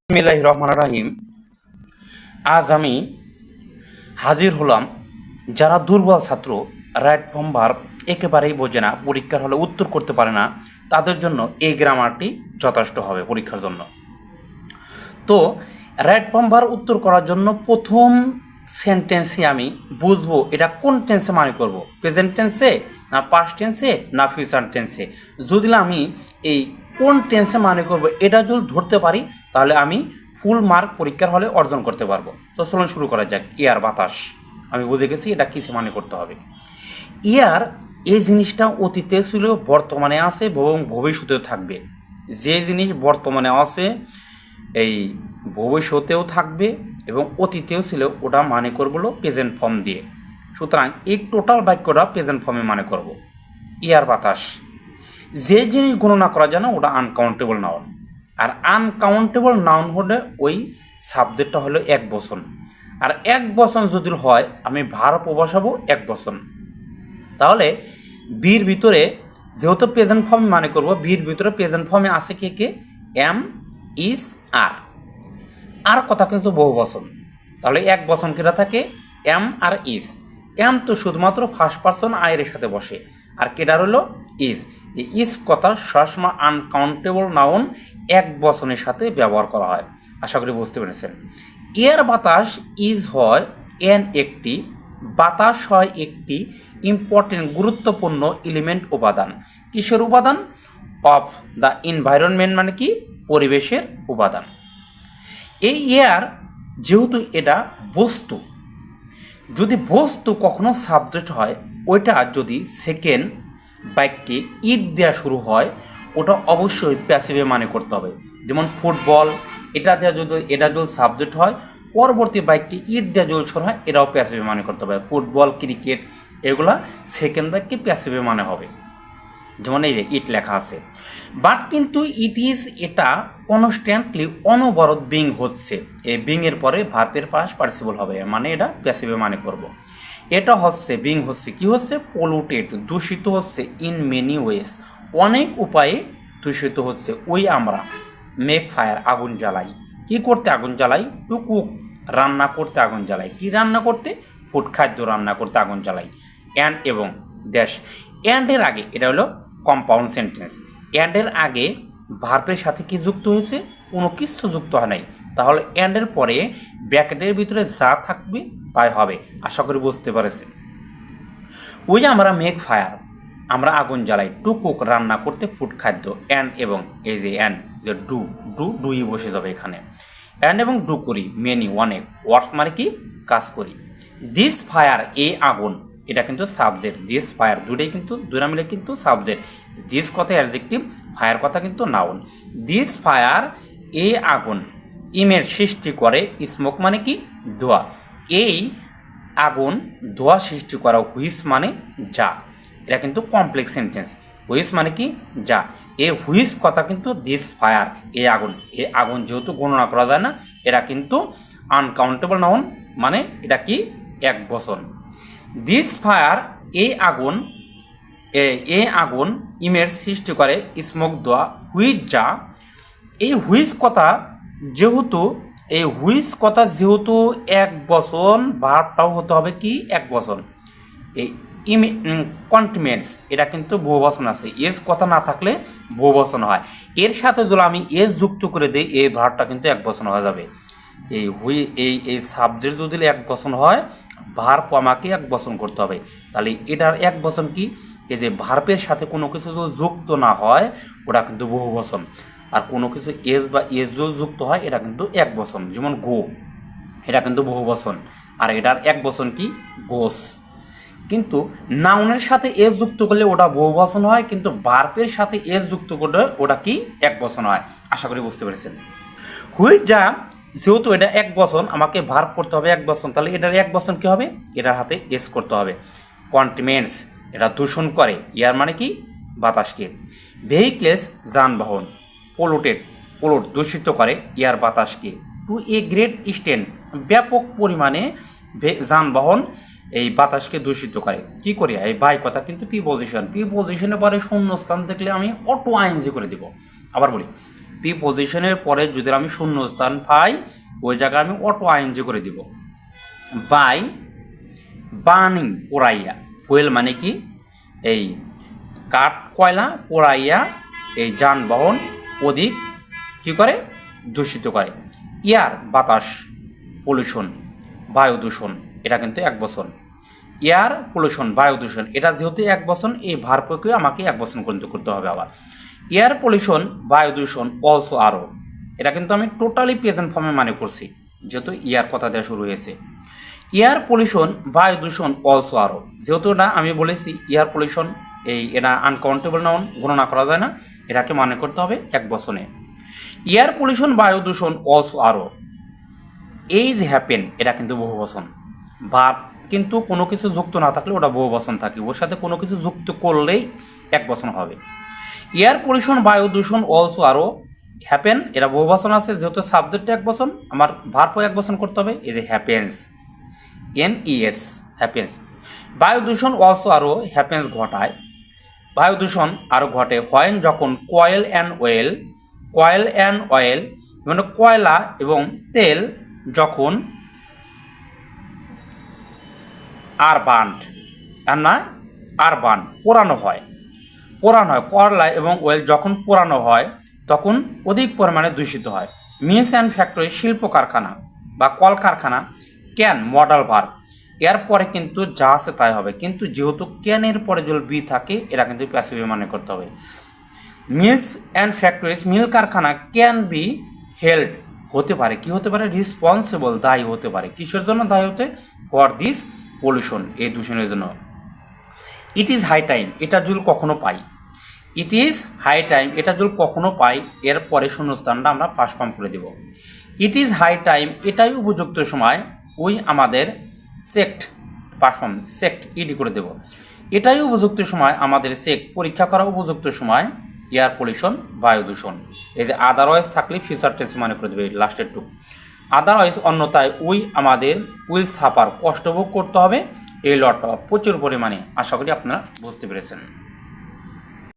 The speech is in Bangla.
বিসমিল্লাহির রহমানির রহিম। আজ আমি হাজির হলাম যারা দুর্বল ছাত্র, রাইট ফর্ম ভার্ব একেবারেই বোঝে না, পরীক্ষার হলে উত্তর করতে পারে না, তাদের জন্য এই গ্রামারটি যথেষ্ট হবে পরীক্ষার জন্য। তো রাইট ফর্ম ভার্ব উত্তর করার জন্য প্রথম সেন্টেন্সে আমি বুঝবো এটা কোন টেন্সে মানে করব, প্রেজেন্ট টেন্সে না পাস্ট টেন্সে না ফিউচার টেন্সে। যদি আমি এই কোন টেন্সে মানে করব এটা যদি ধরতে পারি তাহলে আমি ফুল মার্ক পরীক্ষার হলে অর্জন করতে পারবো। তো চলুন শুরু করা যাক। এয়ার বাতাস, আমি বুঝে গেছি এটা কিসে মানে করতে হবে। ইয়ার এই জিনিসটা অতীতে ছিল, বর্তমানে আছে এবং ভবিষ্যতেও থাকবে। যে জিনিস বর্তমানে আছে এই ভবিষ্যতেও থাকবে এবং অতীতেও ছিল, ওটা মানে করবো প্রেজেন্ট ফর্ম দিয়ে। সুতরাং এই টোটাল বাক্যটা প্রেজেন্ট ফর্মে মানে করব। ইয়ার বাতাস, যে জিনিস গণনা করা যায় না ওটা আনকাউন্টেবল নাউন। আর আনকাউন্টেবল নাউন হলে ওই সাবজেক্টটা হলো এক বচন। আর এক বচন যদি হয় আমি ভার্ব বসাবো এক বচন। তাহলে বির ভিতরে যেহেতু প্রেজেন্ট ফর্মে মানে করব, বির ভিতরে প্রেজেন্ট ফর্মে আছে কে কে? এম, ইজ, আর। আর কথা কিন্তু বহু বচন, তাহলে এক বচন কেটা থাকে এম আর ইজ। এম তো শুধুমাত্র ফার্স্ট পারসন আয়ের সাথে বসে, আর কেটার হলো ইজ। এই ইজ কথা সবসময় আনকাউন্টেবল নাউন এক বচনের সাথে ব্যবহার করা হয়। আশা করি বুঝতে পেরেছেন। এয়ার বাতাস ইজ হয় এন একটি, বাতাস হয় একটি ইম্পর্টেন্ট গুরুত্বপূর্ণ এলিমেন্ট উপাদান। কিসের উপাদান? অফ দ্য এনভায়রনমেন্ট, মানে কি পরিবেশের উপাদান। এই এয়ার যেহেতু এটা বস্তু, যদি বস্তু কখনো সাবজেক্ট হয় ওইটা যদি সেকেন্ড বাক্যে ইট দেওয়া শুরু হয় ওটা অবশ্যই প্যাসিভে মানে করতে হবে। যেমন ফুটবল, এটা দেওয়া যদি সাবজেক্ট হয়, পরবর্তী বাক্যে ইট দেওয়া যদি শুরু হয় এটাও প্যাসিভে মানে করতে হবে। ফুটবল, ক্রিকেট এগুলা সেকেন্ড বাক্যে প্যাসিভে মানে হবে। যেমন এই যে ইট লেখা আছে, বাট কিন্তু ইট ইজ এটা কনস্ট্যান্টলি অনবরত বিং হচ্ছে। এই বিং এর পরে ভার্বের পাস্ট পার্টিসিপল হবে, মানে এটা প্যাসিভে মানে করব। এটা হচ্ছে বিং হচ্ছে কি হচ্ছে? পলুটেড, দূষিত হচ্ছে। ইন মেনি ওয়েস, অনেক উপায়ে দূষিত হচ্ছে। ওই আমরা মেক ফায়ার, আগুন জ্বালাই। কি করতে আগুন জ্বালাই? টু কুক, রান্না করতে আগুন জ্বালাই। কি রান্না করতে? ফুড, খাদ্য রান্না করতে আগুন জ্বালাই। অ্যান্ড এবং ড্যাশ, অ্যান্ডের আগে এটা হলো কম্পাউন্ড সেন্টেন্স। অ্যান্ডের আগে ভার্বের সাথে কি যুক্ত হয়েছে? কোনো কিছু যুক্ত হয় নাই, তাহলে অ্যান্ডের পরে ব্র্যাকেটের ভিতরে যা থাকবে তাই হবে। আশা করি বুঝতে পেরেছেন। ওই আমরা মেক ফায়ার, আমরা আগুন জ্বালাই। টু কুক, রান্না করতে। ফুড, খাদ্য। অ্যান্ড এবং, এই যে অ্যান্ড যে ডুই বসে যাবে এখানে। অ্যান্ড এবং ডু করি, মেনি অনেক। ওয়ার্ক মানে কি কাজ করি। দিস ফায়ার, এই আগুন, এটা কিন্তু সাবজেক্ট। দিস ফায়ার দুটোই কিন্তু দুটা মিলে কিন্তু সাবজেক্ট। দিস কথা অ্যাডজেক্টিভ, ফায়ার কথা কিন্তু নাউন। দিস ফায়ার, এই আগুন, ইমের সৃষ্টি করে। স্মোক মানে কি ধোঁয়া। এই আগুন ধোঁয়া সৃষ্টি করা। হুইস মানে যা, এটা কিন্তু কমপ্লেক্স সেন্টেন্স। হুইস মানে কি যা। এই হুইস কথা কিন্তু দিস ফায়ার, এই আগুন। এই আগুন যেহেতু গণনা করা যায় না, এরা কিন্তু আনকাউন্টেবল নাউন, মানে এটা কি এক বচন। দিস ফায়ার, এই আগুন, এই আগুন ইমের সৃষ্টি করে। স্মোক ধোঁয়া। হুইচ যা, এই হুইচ কথা যেহেতু, এই হুইচ কথা যেহেতু এক বচন, ভার্বটাও হতে হবে কি এক বচন। এই কন্টিমেন্টস, এটা কিন্তু বহুবচন আছে। এস কথা না থাকলে বহুবচন হয়। এর সাথে যদি আমি এস যুক্ত করে দিই এই ভার্বটা কিন্তু এক বচন হয়ে যাবে। এই এই সাবজেক্ট যদি এক বচন হয়, ভার্ব আমাকে এক বচন করতে হবে। তাহলে এটার এক বচন কি? এই যে ভার্বের সাথে কোনো কিছু যদি যুক্ত না হয় ওটা কিন্তু বহুবচন। আর কোনো কিছু এস বা এস যদি যুক্ত হয় এটা কিন্তু এক বচন। যেমন গো, এটা কিন্তু বহুবচন, আর এটার এক বচন কি গোস। কিন্তু নাউনের সাথে এস যুক্ত করলে ওটা বহুবচন হয়, কিন্তু ভার্বের সাথে এস যুক্ত করলে ওটা কি এক বচন হয়। আশা করি বুঝতে পেরেছেন। হুইচ যা, যেহেতু এটা এক বচন আমাকে ভার্ব করতে হবে এক বচন, তাহলে এটার এক বচন কি হবে? এটার হাতে এস করতে হবে। কন্টিমেন্টস, এটা দূষণ করে। ইয়ার মানে কি বাতাসকে। ভেহিক্লেস, যানবাহন। পলুটেড, দূষিত করে ইয়ার বাতাসকে। টু এ গ্রেট এক্সটেন্ট, ব্যাপক পরিমাণে যানবাহন এই বাতাসকে দূষিত করে। কি করি? এই বাই কথা কিন্তু প্রিপজিশন। প্রিপজিশনের পরে শূন্যস্থান দেখলে আমি অটো আইএনজি করে দেব। আবার বলি, প্রিপোজিশনের পরে যদি আমি শূন্যস্থান পাই ওই জায়গায় আমি অটো আইএনজি করে দিব। বাই বার্নিং পোড়াইয়া, ফুয়েল মানে কি এই কাঠ কয়লা পোড়াইয়া এই যানবাহন অধিক কি করে দূষিত করে। এয়ার বাতাস পলিউশন বায়ু দূষণ, এটা কিন্তু এক বছর। এয়ার পলিউশন বায়ু দূষণ এটা যেহেতু এক বছর, এই ভারপকে আমাকে এক বছর পর্যন্ত করতে হবে। আবার এয়ার পলিউশন বায়ু দূষণ অলসো আরও, এটা কিন্তু আমি টোটালি প্রেজেন্ট ফর্মে মানে করছি যেহেতু ইয়ার কথা দেওয়া শুরু হয়েছে। এয়ার পলিউশন বায়ু দূষণ অলসো আরও, যেহেতু এটা আমি বলেছি এয়ার পলিউশন এটা আনকাউন্টেবল নাউন, গণনা করা যায় না, এটাকে মানে করতে হবে এক বছরে। এয়ার পলিউশন বায়ু দূষণ অলসো আরও এই যে হ্যাপেন, এটা কিন্তু বহুবচন। ভার্ব কিন্তু কোনো কিছু যুক্ত না থাকলে ওটা বহুবচন থাকে, ওর সাথে কোনো কিছু যুক্ত করলেই এক বচন হবে। এয়ার পলিউশন বায়ু দূষণ অলসো আরও হ্যাপেন, এটা বহুবচন আছে, যেহেতু সাবজেক্টে এক বচন আমার ভার্বও এক বচন করতে হবে। এই যে হ্যাপেন্স NES হ্যাপেন্স। বায়ু দূষণ অলসো আরও হ্যাপেন্স ঘটায়, বায়ু দূষণ আরও ঘটে হোয়েন যখন কয়েল অ্যান্ড অয়েল মানে কয়লা এবং তেল যখন পোড়ানো হয় কয়লা এবং অয়েল যখন পোড়ানো হয় তখন অধিক পরিমাণে দূষিত হয়। মিলস অ্যান্ড ফ্যাক্টরি শিল্প কারখানা বা কলকারখানা ক্যান মডাল ভার্ব, এর পরে কিন্তু যা আছে তাই হবে, কিন্তু যেহেতু ক্যানের পরে যদি বি থাকে এটা কিন্তু প্যাসিভে মানে করতে হবে। মিলস অ্যান্ড ফ্যাক্টরিজ মিল কারখানা ক্যান বি হেল্ড হতে পারে, কি হতে পারে রিসপন্সিবল দায়ী হতে পারে, কিসের জন্য দায়ী হতে ফর দিস পলিউশন এই দূষণের জন্য। ইট ইজ হাই টাইম এটা যদি কখনো পাই, ইট ইজ হাই টাইম এটা যদি কখনো পাই এর পরে শূন্যস্থানটা আমরা পাস ফর্ম করে দেব। ইট ইজ হাই টাইম এটাই উপযুক্ত সময় ওই আমাদের সেক্ট ইডি করে দেব। এটাই উপযুক্ত সময় আমাদের পরীক্ষা করা উপযুক্ত সময় এয়ার পলিউশন বায়ু দূষণ। এই যে আদারওয়াইজ থাকলে ফিউচার টেন্স মানে করে দেবে লাস্টের টুক। আদারওয়াইজ অন্যথায় আমাদের উইল সাফার কষ্টভোগ করতে হবে এই লটটা প্রচুর পরিমাণে। আশা করি আপনারা বুঝতে পেরেছেন।